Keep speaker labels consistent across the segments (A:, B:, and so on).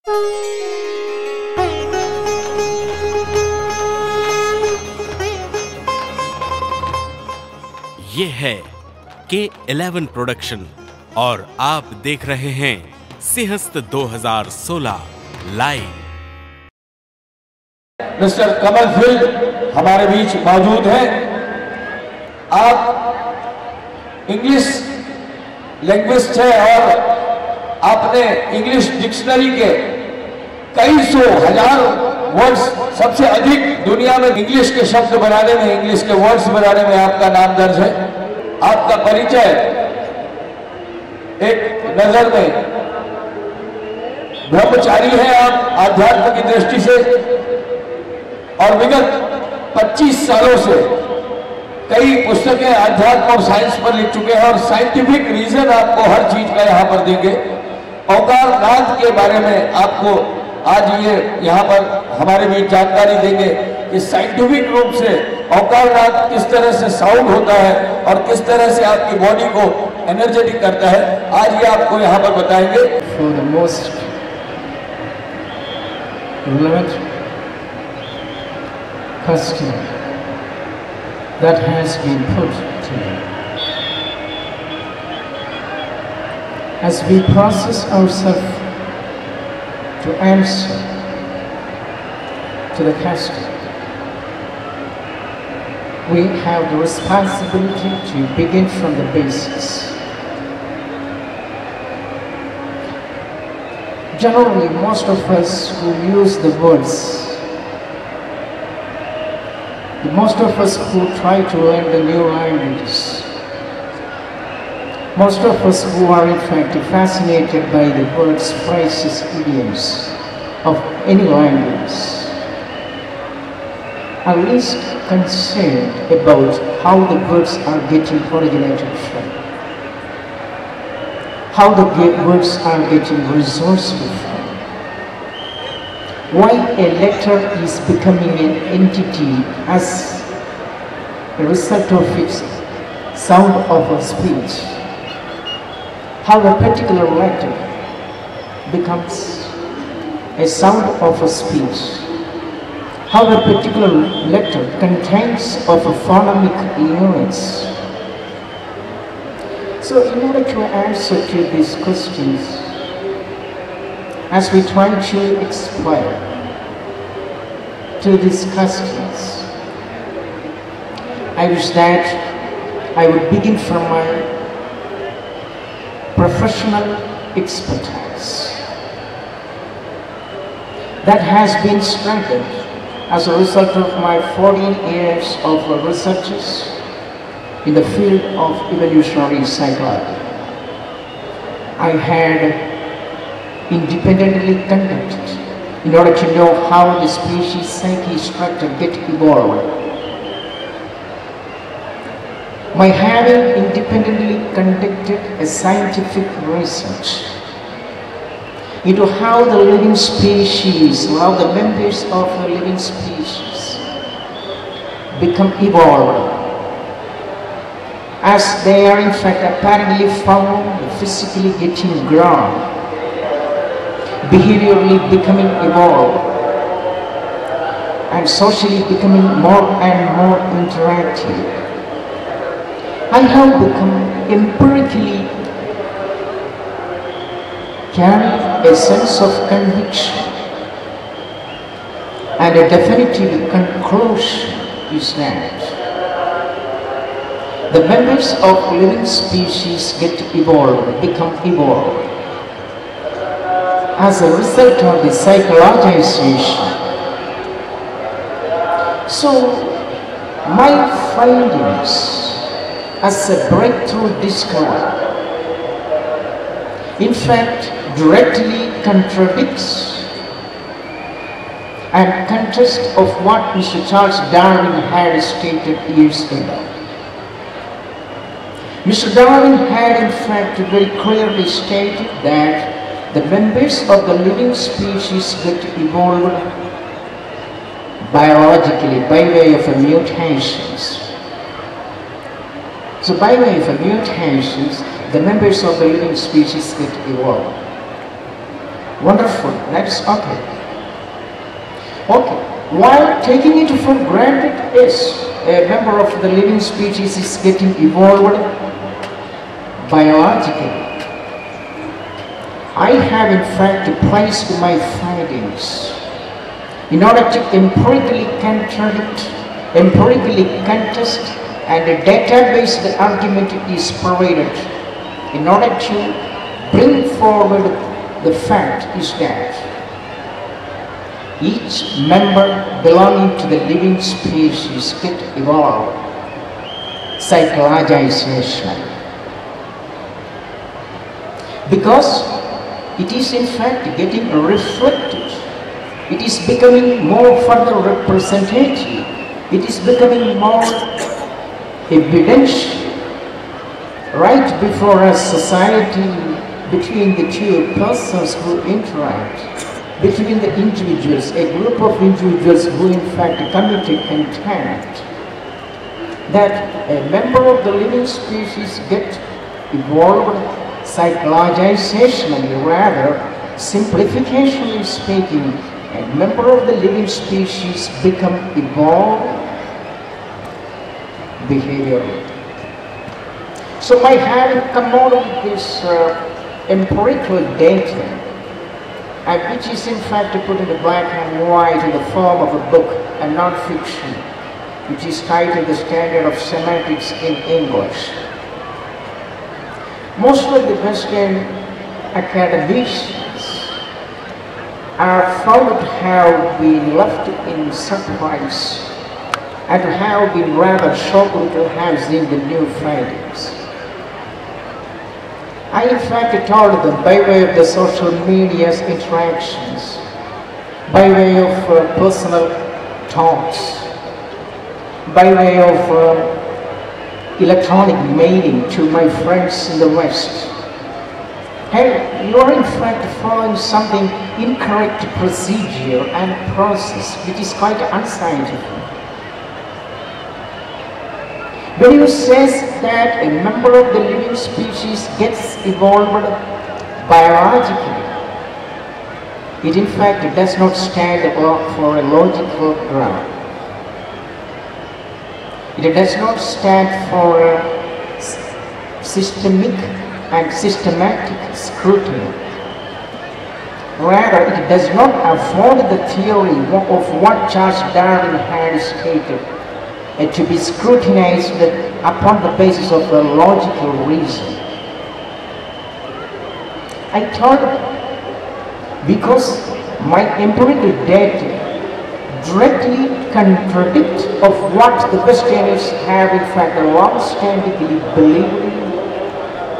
A: ये है K11 production और आप देख रहे हैं सिंहस्थ 2016 लाइव।
B: मिस्टर कमलफिल हमारे बीच मौजूद हैं। आप इंग्लिश लैंग्वेज है और आपने इंग्लिश डिक्शनरी के कई सौ हजार वर्ड्स, सबसे अधिक दुनिया में इंग्लिश के शब्द बनाने में, इंग्लिश के वर्ड्स बनाने में आपका नाम दर्ज है। आपका परिचय एक नजर में ब्रह्मचारी हैं आप आध्यात्म की दृष्टि से, और विगत 25 सालों से कई पुस्तकें आध्यात्म और साइंस पर लिख चुके हैं और साइंटिफिक रीजन आपको हर चीज का यहाँ पर देंगे। अवकारनाथ के बारे में आपको आज ये यहाँ पर हमारे बीच जानकारी देंगे कि साइंटिफिक रूप से अवकारनाथ किस तरह से साउंड होता है और किस तरह से आपकी बॉडी को एनर्जेटिक करता है। आज ये आपको यहाँ पर बताएंगे।
C: For the most relevant question that has been put to you, as we process ourselves to answer to the question, we have the responsibility to begin from the basics. Generally, most of us who use the words, most of us who try to learn the new languages, most of us who are in fact fascinated by the words, phrases, idioms of any language, are least concerned about how the words are getting originated from, how the words are getting resourceful from, why a letter is becoming an entity as a result of its sound of a speech, how a particular letter becomes a sound of a speech, how a particular letter contains of a phonemic units. So in order to answer to these questions, as we try to explain to these questions, I wish that I would begin from my professional expertise that has been strengthened as a result of my 14 years of researches in the field of evolutionary psychology. I had independently conducted in order to know how the species psyche structure get evolved. My having independently conducted a scientific research into how the living species, how the members of a living species become evolved, as they are in fact apparently found physically getting grown, behaviorally becoming evolved, and socially becoming more and more interactive. I have become empirically carry a sense of conviction, and a definitive conclusion is that the members of living species get evolved, become evolved as a result of the psychologization. So my findings as a breakthrough discovery in fact directly contradicts and contests of what Mr. Charles Darwin had stated years ago. Mr. Darwin had in fact very clearly stated that the members of the living species get evolved biologically by way of mutations. So by way of mutations, the members of the living species get evolved. Wonderful, that's okay. Okay, while taking it for granted is a member of the living species is getting evolved biologically, I have in fact placed my findings in order to empirically contest, and a data-based argument is provided in order to bring forward the fact is that each member belonging to the living species get evolved psychologization, because it is in fact getting reflected. It is becoming more further representative. It is becoming more evidential right before us society, between the two persons who interact, between the individuals, a group of individuals who in fact come into contact, that a member of the living species get evolved psychologizationally, rather simplificationally speaking, a member of the living species become evolved behaviorally. So by having come out of this empirical data, which is in fact put in the black and white in the form of a book, a non-fiction, which is titled The Standard of Semantics in English. Most of the Western academicians are found to have been left in surprise and to have been rather shocked to have seen the new findings. I in fact told them by way of the social media's interactions, by way of personal talks, by way of electronic mailing to my friends in the West. Hey, you are in fact following something incorrect procedure and process which is quite unscientific. When you say that a member of the living species gets evolved biologically, it in fact does not stand for a logical ground. It does not stand for a systemic and systematic scrutiny. Rather, it does not afford the theory of what Charles Darwin had stated, to be scrutinized upon the basis of a logical reason. I thought, because my empirical data directly contradict of what the Christians have in fact long-standingly believed,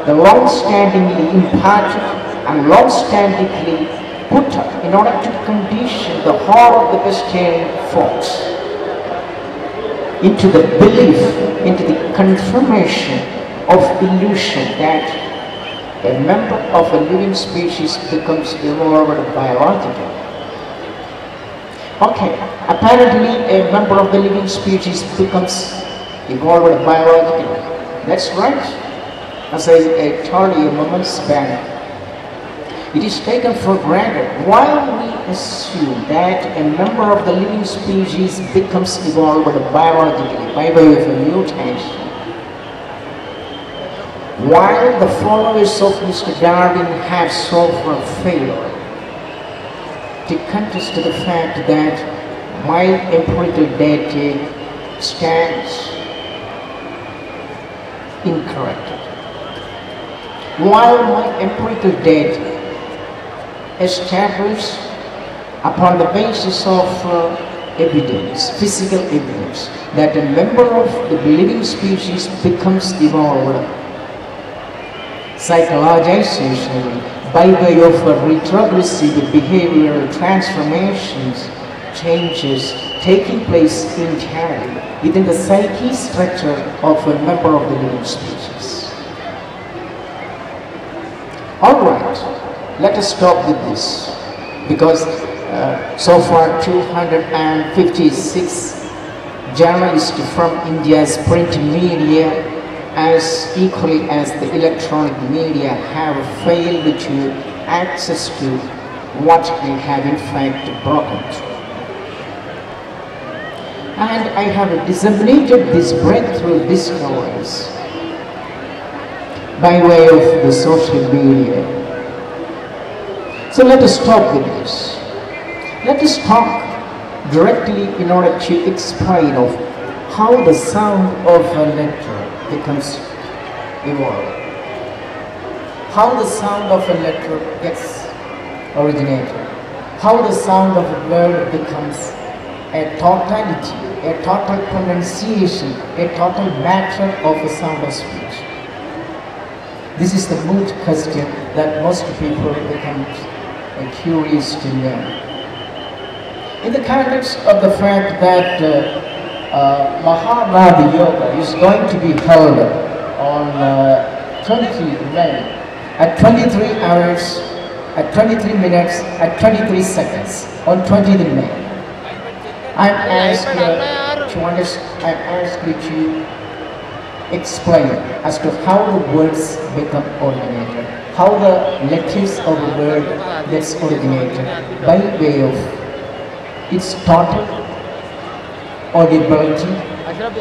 C: the long-standingly imparted and long-standingly put up in order to condition the whole of the Christian folks into the belief, into the confirmation of illusion that a member of a living species becomes evolved biologically. Okay, apparently a member of the living species becomes evolved biologically. That's right. As I told you moments back, it is taken for granted while we assume that a member of the living species becomes evolved biologically by way of a mutation, while the followers of Mr. Darwin have so far failed to contest the fact that my empirical data stands incorrect. While my empirical data established upon the basis of evidence, physical evidence, that a member of the living species becomes evolved psychologization by way of retrogressive behavioral transformations, changes taking place entirely within the psyche structure of a member of the living species. All right, let us stop with this, because so far 256 journalists from India's print media, as equally as the electronic media, have failed to access to what they have in fact broken through. And I have disseminated these breakthrough discoveries by way of the social media. So let us talk with this. Let us talk directly in order to explain of how the sound of a letter becomes evolved. How the sound of a letter gets originated. How the sound of a word becomes a totality, a total pronunciation, a total matter of a sound of speech. This is the moot question that most people become curious to know. In the context of the fact that Mahabharata Yoga is going to be held on 20 May at 23 hours, at 23 minutes, at 23 seconds on 20th May. I'm asked you to explain as to how the words become originated, how the letters of a word gets originated by way of its total audibility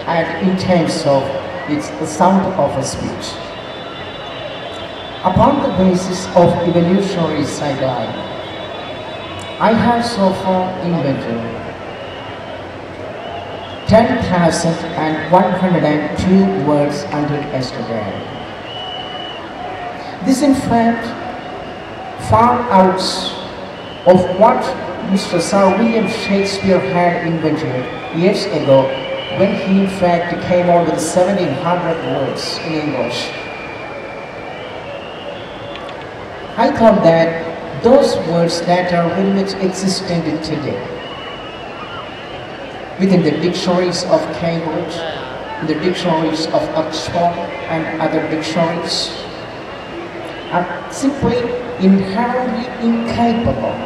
C: and in terms of the sound of a speech. Upon the basis of evolutionary psychology, I have so far invented 10,102 words until yesterday. This in fact far out of what Mr. Sir William Shakespeare had invented years ago when he in fact came out with 1700 words in English. I thought that those words that are very much existent today within the dictionaries of Cambridge, the dictionaries of Oxford and other dictionaries are simply inherently incapable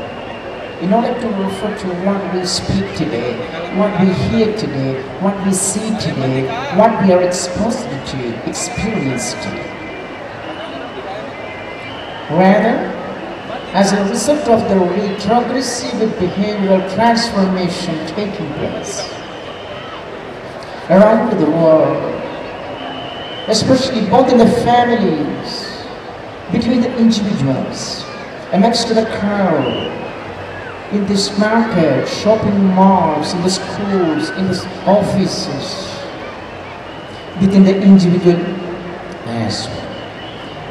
C: in order to refer to what we speak today, what we hear today, what we see today, what we are exposed to, experience today. Rather, as a result of the retrogressive behavioral transformation taking place around the world, especially both in the families, between the individuals, amongst the crowd, in this market, shopping malls, in the schools, in the offices, within the individual aspect.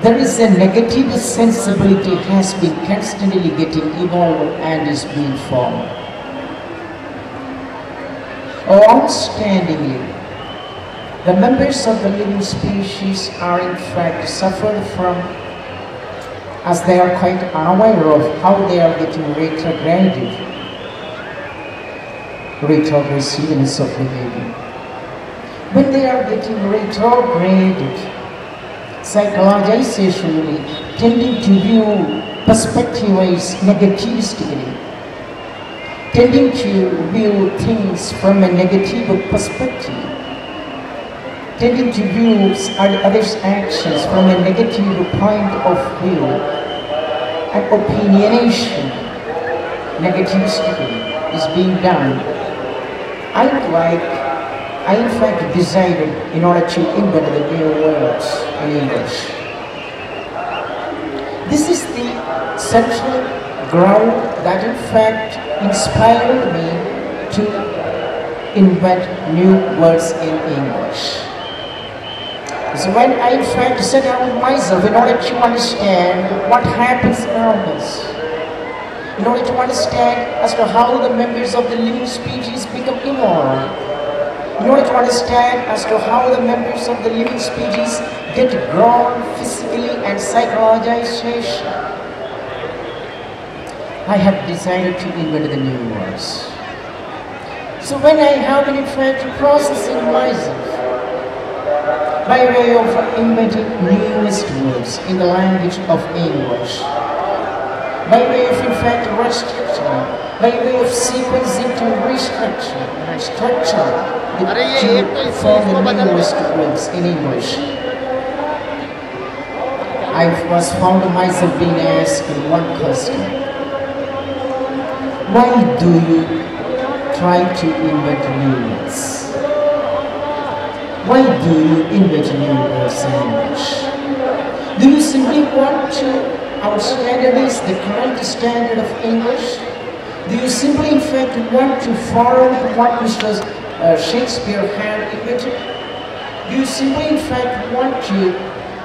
C: There is a negative sensibility has been constantly getting evolved and is being formed. Outstandingly, the members of the living species are in fact suffered from, as they are quite unaware of how they are getting retrogressiveness of behavior. When they are getting retrograded, psychologically tending to view perspectives negativistically, tending to view things from a negative perspective, tending to view others' actions from a negative point of view, and opinionation negativistically is being done. I in fact decided in order to invent the new words in English. This is the central ground that in fact inspired me to invent new words in English. So when I in fact set out myself in order to understand what happens around us, in order to understand as to how the members of the living species become immortal, in order to understand as to how the members of the living species get grown physically and psychologization, I have decided to invent the new words. So when I have been in fact processing myself by way of inventing newest words in the language of English, by way of in fact restructuring, by way of sequencing to restructure, structure, to form the newest words in English, I was found myself being asked one question. Why do you try to invent new words? Why do you invent new words in English? Do you simply want to outstandardize the current standard of English? Do you simply in fact want to follow what Mr. Shakespeare had invented? Do you simply in fact want to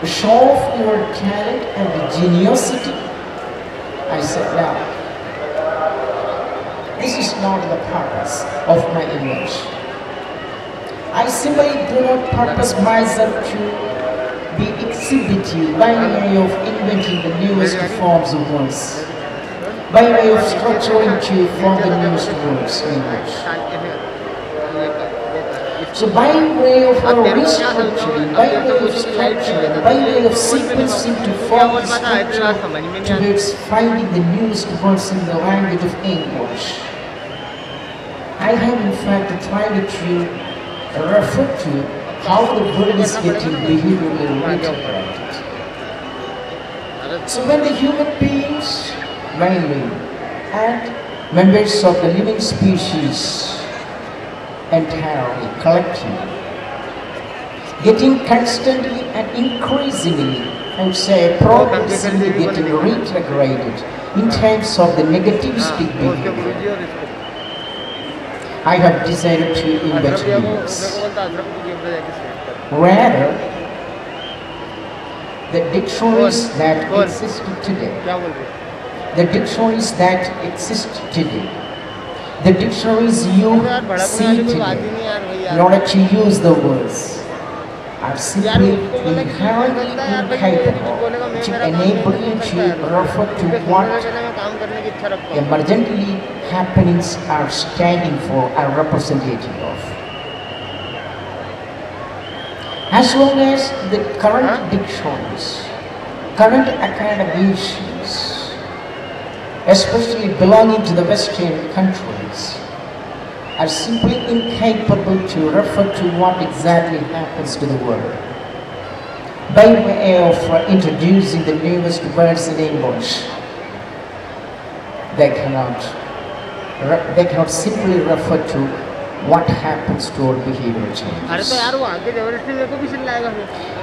C: show off your talent and geniosity? I said, no. This is not the purpose of my English. I simply do not purpose myself to be exhibitive by way of inventing the newest forms of words, by way of structuring to form the newest words in English. So by way of restructuring, by way of structuring, by way of sequencing to form the structure towards finding the newest words in the language of English, I have in fact tried to refer to how the world is getting behaviorally interpreted. So when the human beings, mainly, and members of the living species entirely, collectively, getting constantly and increasingly, I would say progressively getting retrograded in terms of the negativistic behavior, I have decided to invent words. Rather, the dictionaries that exist today, the dictionaries that exist today, the dictionaries you see today, in order to use the words, are simply inherently incapable to enable you to refer to what emergently happenings are standing for, are representative of. As long as the current dictionaries, current academicians, especially belonging to the Western countries, are simply incapable to refer to what exactly happens to the world by way of introducing the newest words in English. They cannot simply refer to what happens to our behavior changes.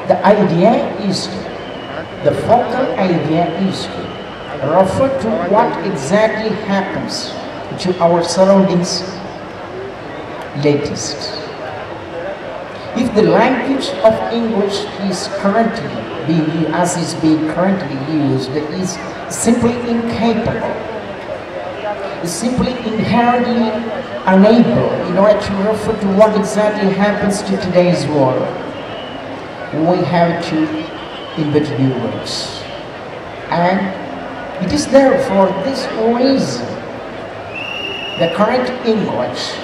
C: The idea is, the focal idea is to refer to what exactly happens to our surroundings latest. If the language of English is currently being, as is being currently used, is simply incapable, is simply inherently unable in order to refer to what exactly happens to today's world, we have to invent new words. And it is therefore this reason the current English,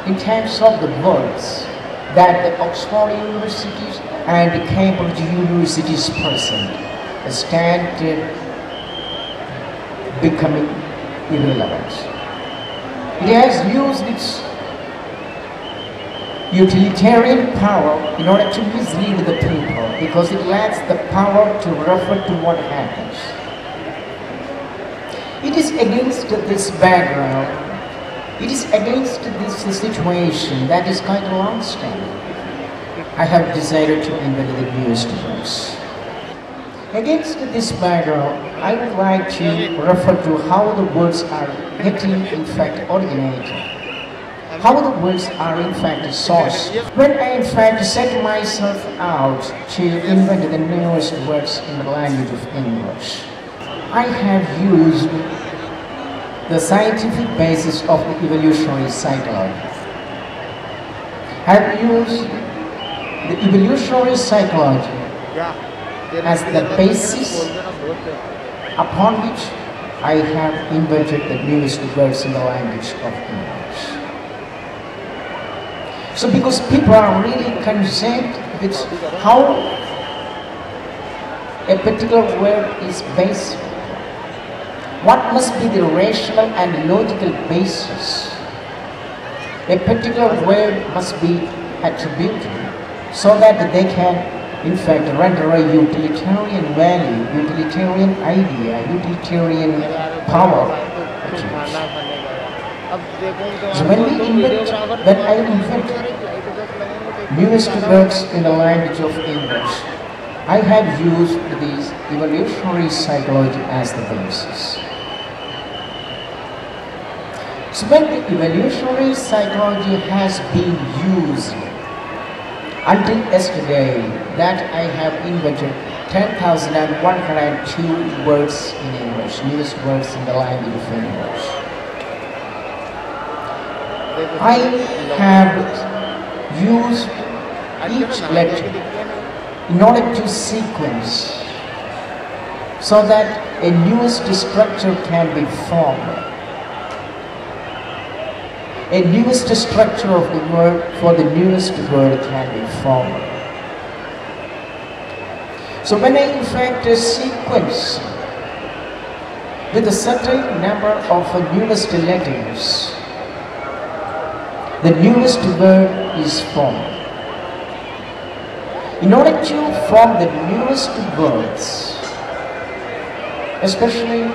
C: in terms of the words that the Oxford universities and the Cambridge universities present, stand becoming irrelevant. It has used its utilitarian power in order to mislead the people, because it lacks the power to refer to what happens. It is against this background, it is against this situation that is quite long-standing, I have decided to invent the newest words. Against this background, I would like to refer to how the words are getting in fact originated, how the words are in fact sourced. When I in fact set myself out to invent the newest words in the language of English, I have used the scientific basis of the evolutionary psychology. I have used the evolutionary psychology as the basis upon which I have invented the newest words in the language of English. So because people are really concerned with how a particular word is based, what must be the rational and logical basis a particular word must be attributed, so that they can in fact render a utilitarian value, utilitarian idea, utilitarian power active. So when I invent newest words in the language of English, I have used this evolutionary psychology as the basis. So when the evolutionary psychology has been used until yesterday, that I have invented 10,102 words in English, newest words in the language of English. I have used each letter in order to sequence so that a newest structure can be formed. A newest structure of the word for the newest word can be formed. So when I infect a sequence with a certain number of newest letters, the newest word is formed. In order to form the newest words, especially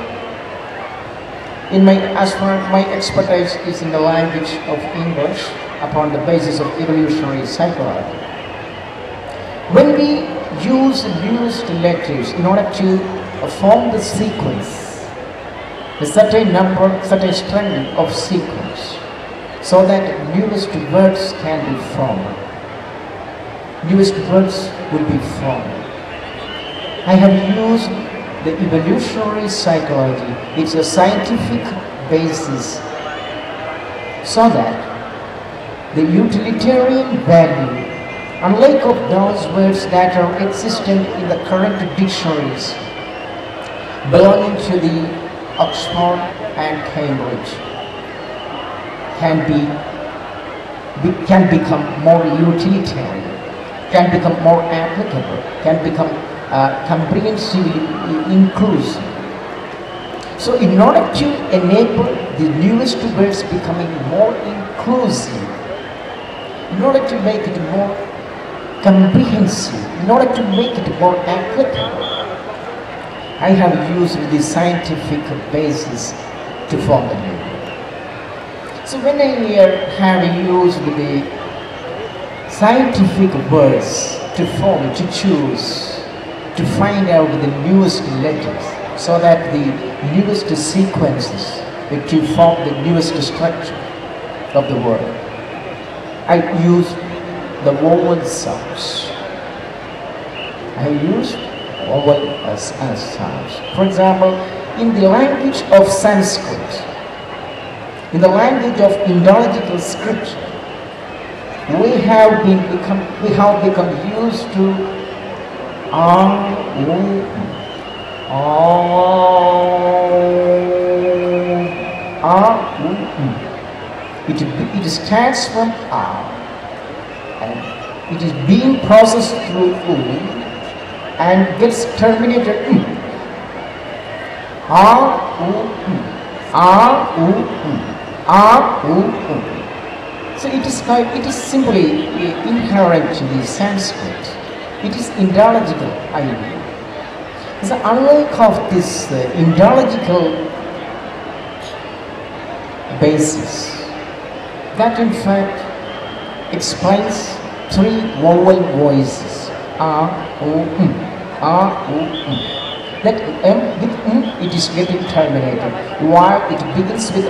C: as far as my expertise is in the language of English upon the basis of evolutionary psychology, when we use the newest letters in order to form the sequence, a certain number, certain strength of sequence, so that newest words can be formed. Newest words will be formed. I have used the evolutionary psychology. It's a scientific basis so that the utilitarian value, unlike of those words that are existent in the current dictionaries belonging to the Oxford and Cambridge, can become more utilitarian, can become more applicable, can become comprehensively inclusive. So in order to enable the newest words becoming more inclusive, in order to make it more comprehensive, in order to make it more applicable, I have used the scientific basis to form the new word. So when I have used the scientific words to form, to choose, to find out the newest letters, so that the newest sequences to form the newest structure of the word, I use the vowel sounds. I use vowel as sounds. For example, in the language of Sanskrit, in the language of Indological scripture, we have become used to It starts from and it is being processed through and gets terminated So it is simply inherent to the Sanskrit. It is Indological idea. So unlike of this Indological basis, that in fact explains three vowel voices, that with it is getting terminated, while it begins with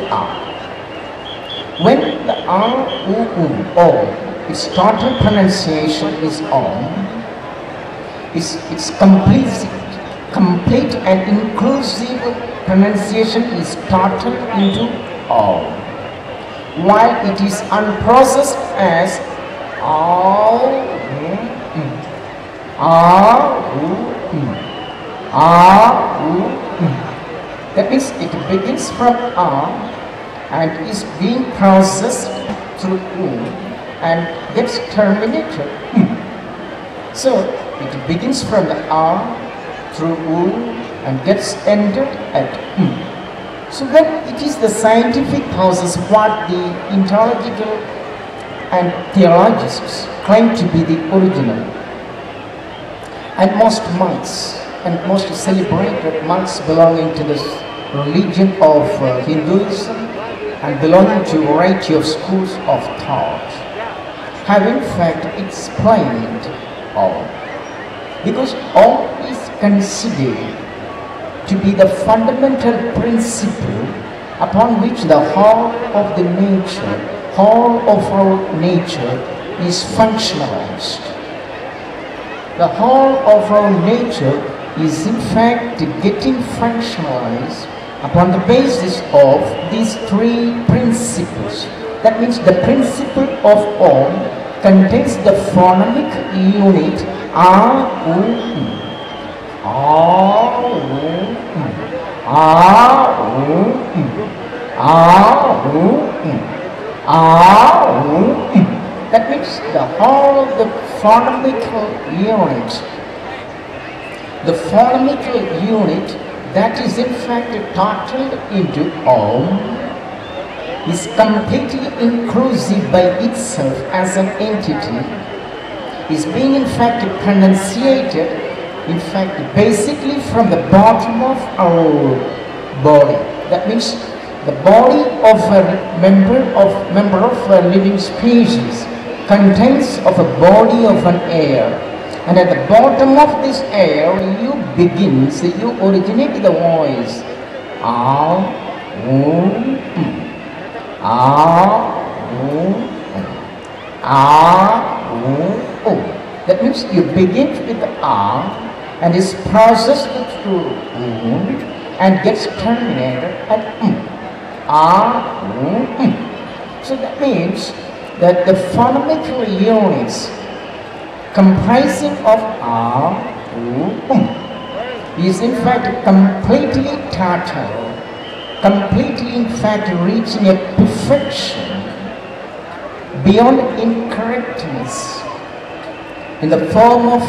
C: When the its total pronunciation is its complete and inclusive pronunciation is started into while it is unprocessed as that means it begins from and is being processed through and gets terminated. So it begins from the through and gets ended at So when it is the scientific process what the intellectual and theologists claim to be the original, and most monks and most celebrated monks belonging to this religion of Hinduism and belonging to a variety of schools of thought have in fact explained all, because all is considered to be the fundamental principle upon which the whole of the nature, whole of our nature is functionalized. The whole of our nature is in fact getting functionalized upon the basis of these three principles. That means the principle of all contains the phonemic unit R, U, I. R, U, I. R, U, I. R, U, I. R, U, I. That means the whole of the phonemical unit, the phonemical unit that is in fact totaled into Om, is completely inclusive by itself as an entity, is being in fact pronunciated, in fact basically from the bottom of our body. That means the body of a member of a living species contains of a body of an air, and at the bottom of this air you originate the voice Ah, that means you begin with the A and is processed through and gets terminated at So that means that the phonemical units comprising of is in fact completely total, completely in fact reaching a perfection beyond incorrectness in the form of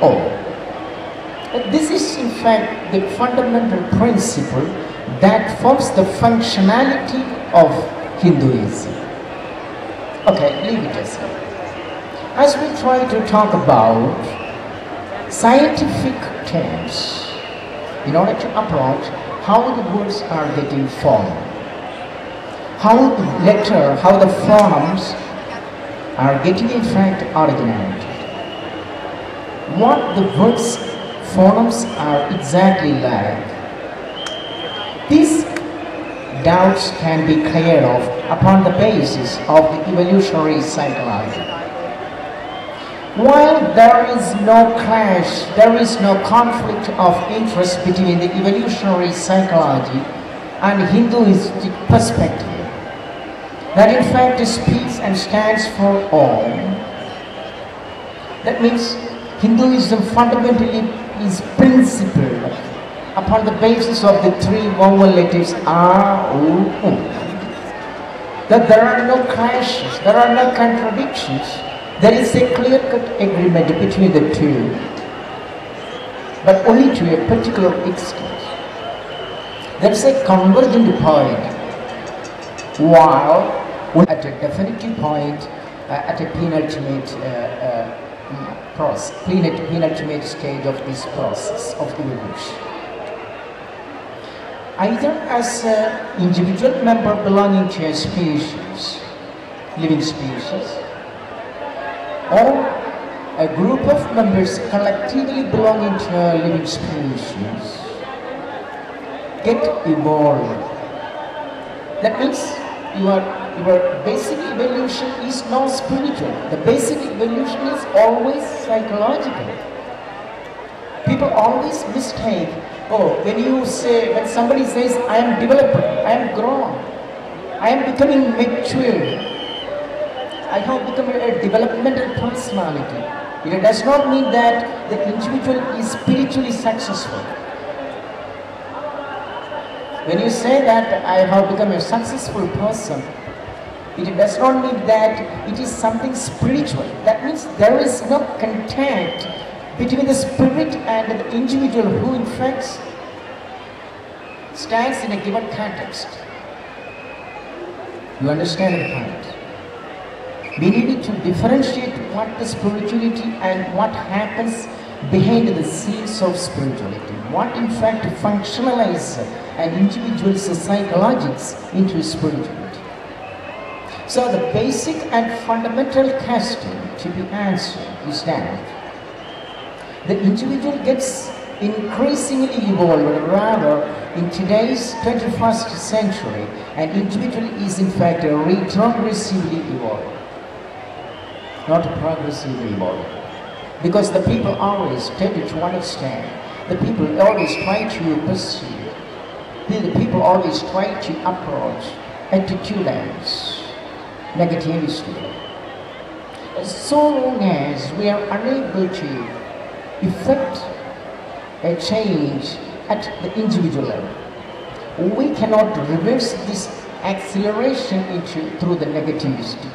C: O. This is in fact the fundamental principle that forms the functionality of Hinduism. Okay, leave it aside. As we try to talk about scientific terms in order to approach how the words are getting formed, how the phonemes are getting in fact originated, what the words phonemes are exactly like. These doubts can be cleared off upon the basis of the evolutionary psychology. While there is no clash, there is no conflict of interest between the evolutionary psychology and Hinduistic perspective, that in fact speaks and stands for all. That means Hinduism fundamentally is principled upon the basis of the three vowel letters R, U, that there are no clashes, there are no contradictions. There is a clear-cut agreement between the two, but only to a particular extent. There is a convergent point, while at a definitive point, at a penultimate stage of this process of evolution. Either as an individual member belonging to a species, living species, or a group of members collectively belonging to a living species get evolved. That means your basic evolution is not spiritual. The basic evolution is always psychological. People always mistake, when somebody says, I am developed, I am grown, I am becoming mature, I have become a developmental personality. It does not mean that the individual is spiritually successful. When you say that I have become a successful person, it does not mean that it is something spiritual. That means there is no contact between the spirit and the individual who in fact stands in a given context. You understand the point? We need to differentiate what the spirituality and what happens behind the scenes of spirituality, what in fact functionalizes an individual's psychologics into spirituality. So the basic and fundamental question to be answered is that the individual gets increasingly evolved. Rather, in today's 21st century, an individual is in fact retrogressively evolved, not progressively evolved. Because the people always tend to understand, the people always try to perceive, the people always try to approach attitudinals negativistically. So long as we are unable to effect a change at the individual level, we cannot reverse this acceleration through the negativistic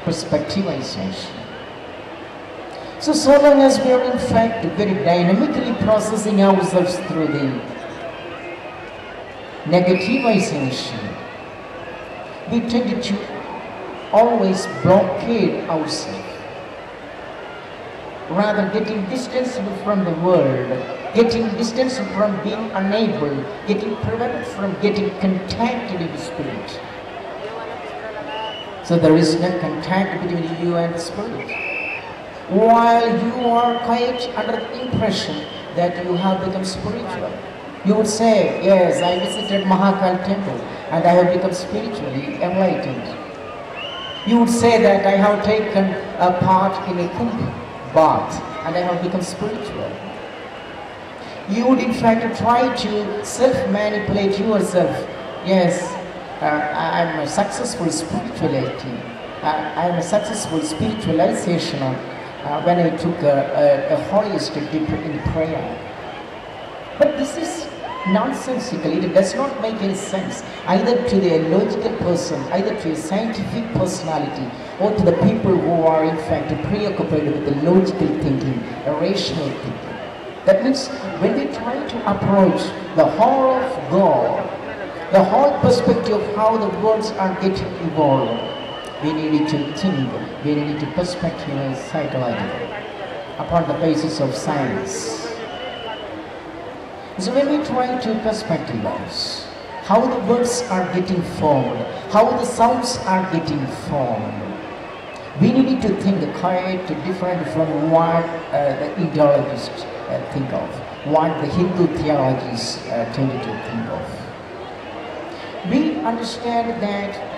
C: perspectivization. So long as we are in fact very dynamically processing ourselves through the negativization, we tend to always blockade ourselves, rather getting distanced from the world, getting distanced from being unable, getting prevented from getting contacted with the spirit. So there is no contact between you and the spirit. While you are quite under the impression that you have become spiritual, you would say, yes, I visited Mahakal temple and I have become spiritually enlightened. You would say that I have taken a part in a kumbh bath and I have become spiritual. You would in fact try to self-manipulate yourself. Yes, I am a successful spirituality. I am a successful spiritualization when I took a holistic dip in prayer. But this is nonsensical. It does not make any sense either to the logical person, either to a scientific personality, or to the people who are in fact preoccupied with the logical thinking, a rational thinking. That means when we try to approach the whole of God, the whole perspective of how the worlds are getting evolved, we need to think, we need to perspectivize psychologically upon the basis of science. So when we try to perspectivize how the words are getting formed, how the sounds are getting formed, we need to think quite different from what the ideologists think of, what the Hindu theologies tend to think of. We understand that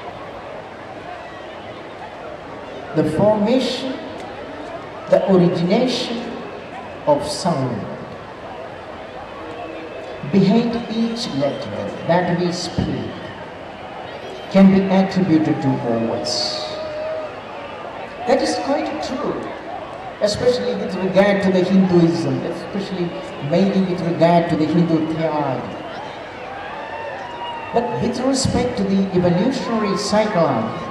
C: the formation, the origination of sound behind each letter that we speak can be attributed to vowels. That is quite true, especially with regard to the Hinduism, especially mainly with regard to the Hindu theology. But with respect to the evolutionary psychology,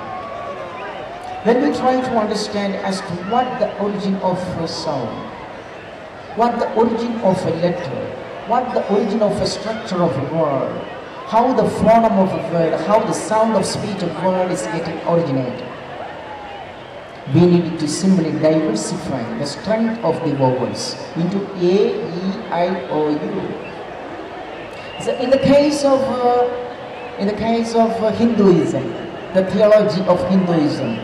C: when we try to understand as to what the origin of a sound, what the origin of a letter, what the origin of a structure of a word, how the phoneme of a word, how the sound of speech of a word is getting originated, we need to simply diversify the strength of the vowels into A, E, I, O, U. So in the case of Hinduism, the theology of Hinduism,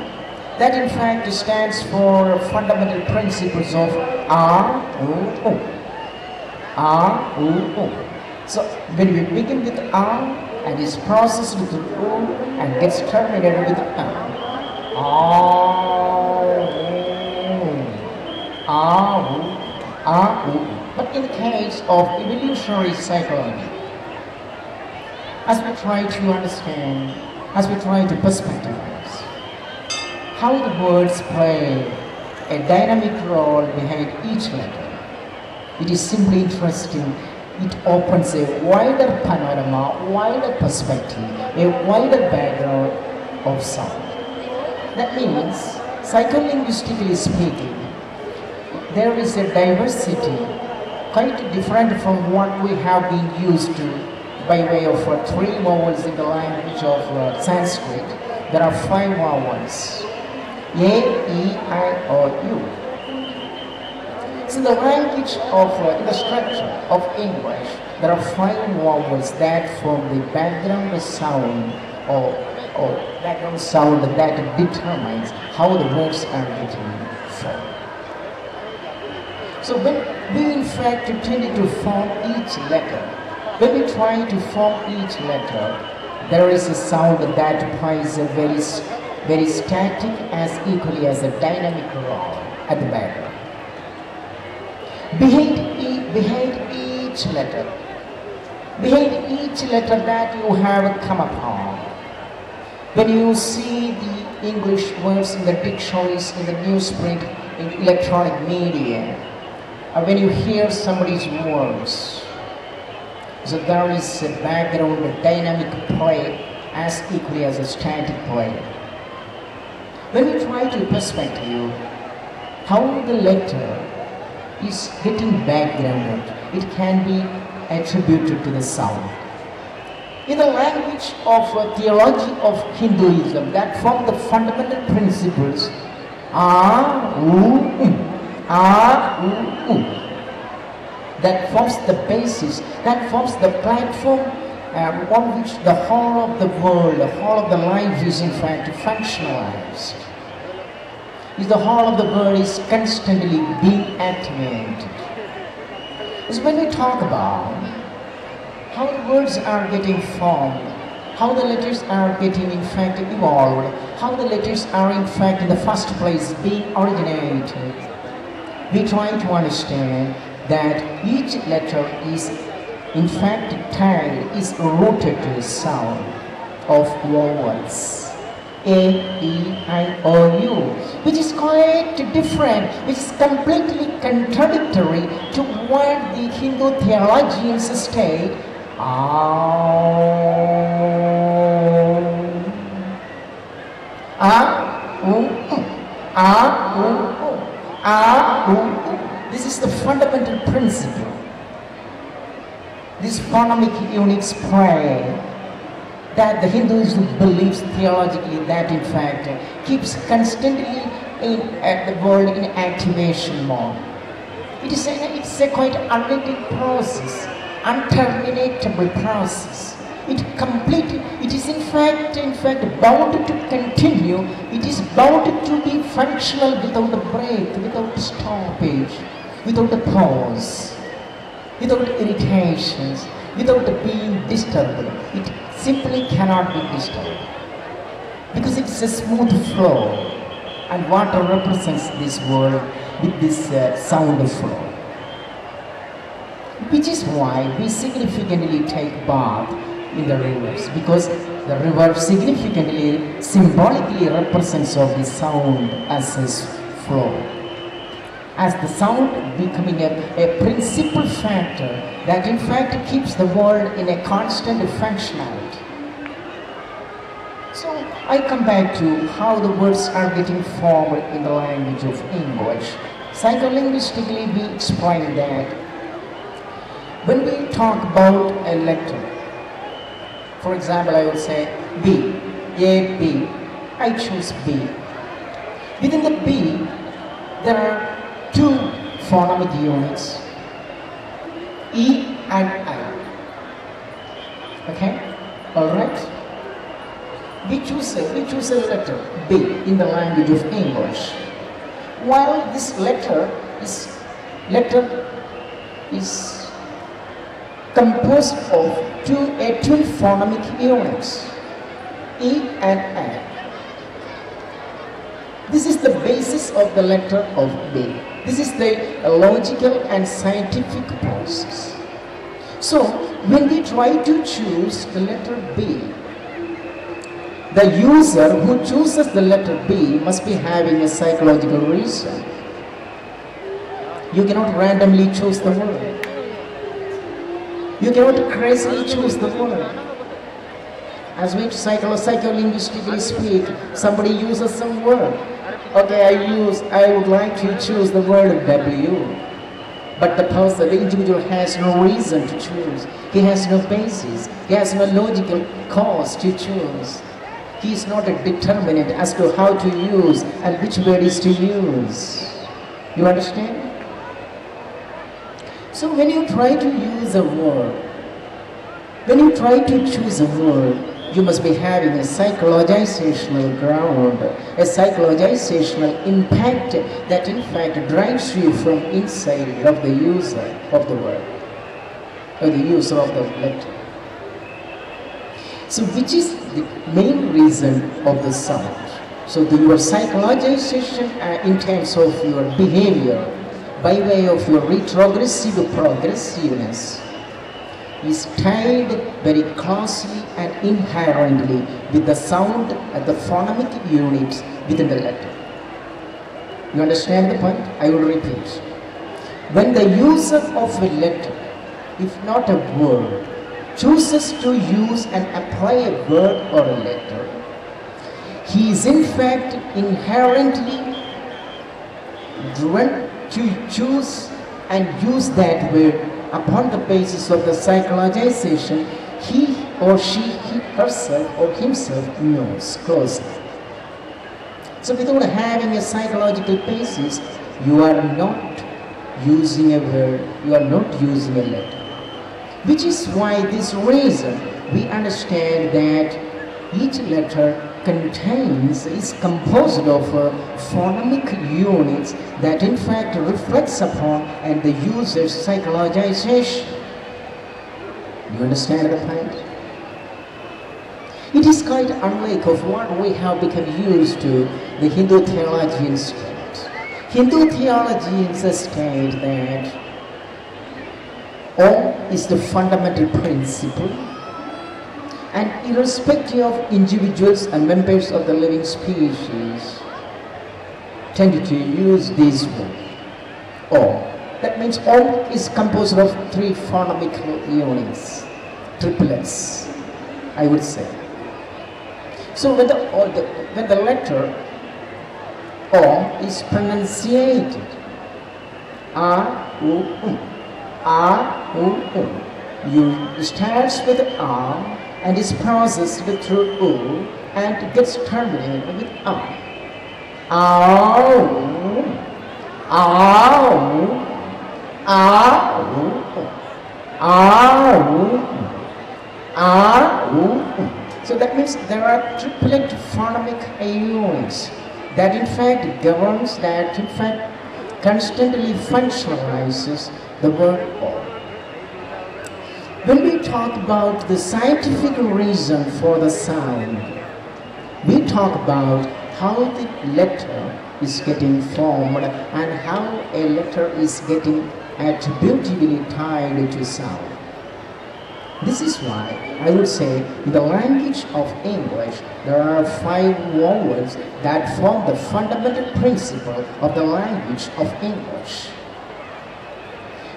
C: that in fact stands for fundamental principles of R, O, O. R, O, O. So when we begin with R and is processed with O and gets terminated with R. But in the case of evolutionary psychology, as we try to understand, as we try to perspectivize how the words play a dynamic role behind each letter, it is simply interesting. It opens a wider panorama, wider perspective, a wider background of sound. That means, psycholinguistically speaking, there is a diversity quite different from what we have been used to by way of three vowels in the language of Sanskrit. There are five vowels: A, E, I, O, U. So the language of, in the structure of English, there are 5 vowels that form the background sound or background sound that determines how the words are getting formed. So when we in fact tend to form each letter, when we try to form each letter, there is a sound that plays a very static as equally as a dynamic role at the background. Behind each letter that you have come upon, when you see the English words in the dictionaries, in the newsprint, in electronic media, or when you hear somebody's words, so there is a background, a dynamic play as equally as a static play. When we try to perspective how the letter is getting backgrounded, it can be attributed to the sound. In the language of theology of Hinduism, that form the fundamental principles that forms the basis, that forms the platform on which the whole of the world, the whole of the life is in fact functionalized. The whole of the world is constantly being activated. So when we talk about how the words are getting formed, how the letters are getting in fact evolved, how the letters are in fact in the first place being originated, we try to understand that each letter is in fact tied, is rooted to the sound of vowels. A, E, I, O, U, which is quite different, which is completely contradictory to what the Hindu theologians state. This is the fundamental principle. This phonemic units play that the Hinduism believes theologically that in fact keeps constantly the world in activation mode. It's a quite unending process, unterminable process. It is in fact bound to continue. It is bound to be functional without a break, without stoppage, without a pause, without irritations, without being disturbed. It simply cannot be disturbed because it's a smooth flow, and water represents this world with this sound flow, which is why we significantly take bath in the rivers, because the river significantly, symbolically represents of the sound as its flow, as the sound becoming a principal factor that in fact keeps the world in a constant functionality. So I come back to how the words are getting formed in the language of English. Psycholinguistically, we explain that when we talk about a letter, for example, I would say B, A, B. I choose B. Within the B, there are 2 phonemic units, E and I. Okay? Alright? We choose a letter B in the language of English. While this letter is composed of two phonemic units, E and I. This is the basis of the letter of B. This is the logical and scientific process. So when we try to choose the letter B, the user who chooses the letter B must be having a psychological reason. You cannot randomly choose the word. You cannot crazily choose the word. As we psycholinguistically speak, somebody uses some word. Okay, I would like to choose the word W. But the person, the individual has no reason to choose. He has no basis. He has no logical cause to choose. He is not a determinant as to how to use and which word is to use. You understand? So when you try to use a word, when you try to choose a word, you must be having a psychologizational ground, a psychologizational impact that in fact drives you from inside of the user of the word, or the user of the letter. So which is the main reason of the sound. So your psychologization in terms of your behavior by way of your retrogressive progressiveness is tied very closely and inherently with the sound at the phonemic units within the letter. You understand the point? I will repeat. When the user of a letter, if not a word, chooses to use and apply a word or a letter, he is in fact inherently driven to choose and use that word upon the basis of the psychologization he or she, he herself or himself knows closely. So without having a psychological basis, you are not using a word, you are not using a letter. Which is why this reason we understand that each letter is composed of phonemic units that in fact reflects upon and the user's psychologization. You understand the point? It is quite unlike of what we have become used to the Hindu theologians state. Hindu theologians state that Om is the fundamental principle, and irrespective of individuals and members of the living species tend to use this word, Om. That means Om is composed of three phonemic units, triplets, I would say. So when the letter Om is pronunciated, A, U, A, U, you starts with A and is processed through U and gets terminated with A. Ow, ow, ow, ow, ow. So that means there are triplet phonemic units that in fact governs, that in fact constantly functionalizes the word Om. When we talk about the scientific reason for the sound, we talk about how the letter is getting formed and how a letter is getting attributively tied to sound. This is why I would say in the language of English there are 5 vowels that form the fundamental principle of the language of English.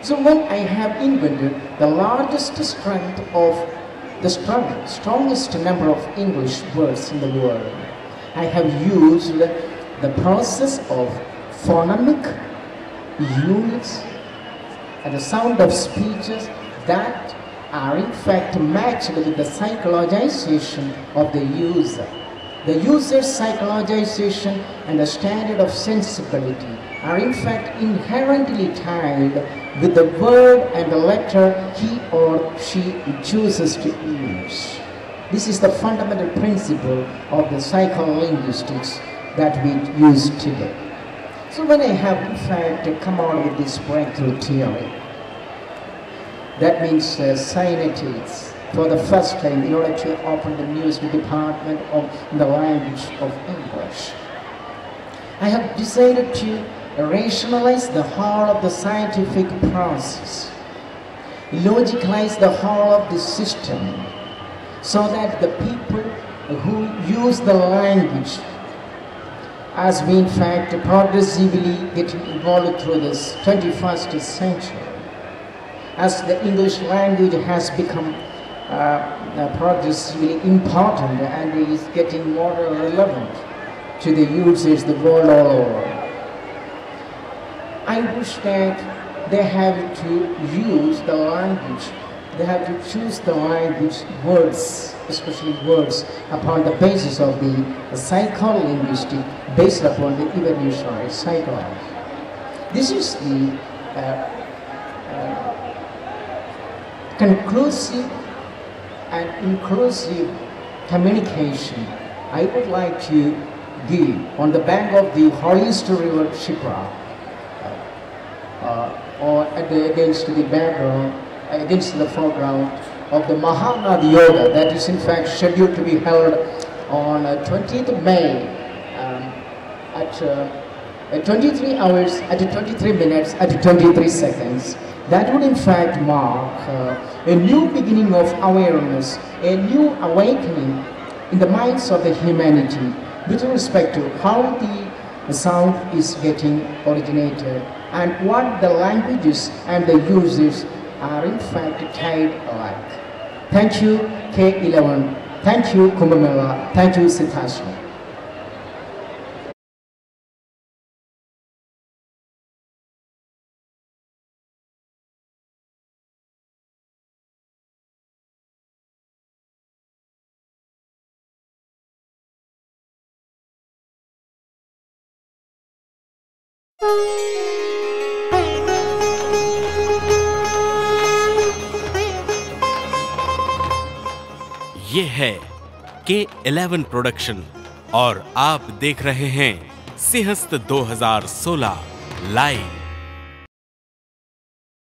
C: So when I have invented the largest strength of the strongest number of English words in the world, I have used the process of phonemic units and the sound of speeches that are in fact matched with the psychologization of the user. The user's psychologization and the standard of sensibility are in fact inherently tied with the word and the letter he or she chooses to use. This is the fundamental principle of the psycholinguistics that we use today. So when I have in fact come out with this breakthrough theory, that means scientists for the first time in order to open the newest department of the language of English, I have decided to rationalize the whole of the scientific process, logicalize the whole of the system, so that the people who use the language, as we in fact progressively getting evolved through this 21st century, as the English language has become progressively important and is getting more relevant to the users the world all over. I wish that they have to use the language, they have to choose the language words, especially words, upon the basis of the psycholinguistic, based upon the evolutionary psychology. This is the conclusive and inclusive communication I would like to give on the bank of the holiest river Shipra, or against the background, against the foreground of the Mahanad Yoga that is in fact scheduled to be held on 20th of May at 23 hours at 23 minutes at 23 seconds. That would in fact mark a new beginning of awareness, a new awakening in the minds of the humanity with respect to how the sound is getting originated and what the languages and the uses are in fact tied alike. Thank you K11, thank you Kumbh, thank you Simhastha.
A: ये है K11 production और आप देख रहे हैं Simhastha 2016 live.